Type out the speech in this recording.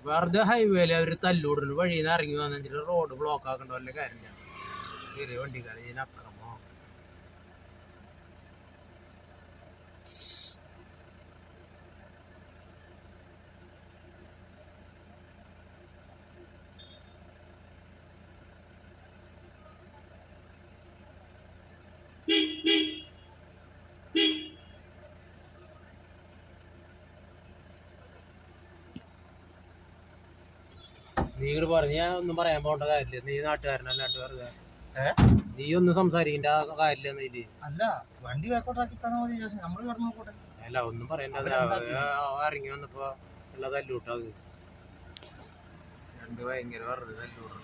വെറുതെ ഹൈവേയിൽ അവർ തല്ലൂടുന്നു. വഴിയിൽ നിന്ന് ഇറങ്ങി വന്നിട്ട് റോഡ് ബ്ലോക്ക് ആക്കേണ്ട വല്ല കാര്യമില്ല. ചെറിയ വണ്ടിക്കാർ ഇതിന് അക്രമോ. നീ ഇങ്ങോട്ട് പറഞ്ഞ ഒന്നും പറയാൻ പോകേണ്ട കാര്യമില്ല. നീ നാട്ടുകാരനല്ലാണ്ട് വെറുതെ നീ ഒന്നും സംസാരിക്കേണ്ട കാര്യമില്ല. അല്ല വണ്ടി വേക്കോട്ടാക്കി തന്നാൽ മതി. നമ്മള് കടന്നു നോക്കട്ടെ. അല്ല ഒന്നും പറയണ്ട. ഇറങ്ങി വന്നപ്പോ ഉള്ള തല്ലൂട്ടത് രണ്ട് ഭയങ്കര വെറുതെ തല്ലൂട്ടണം.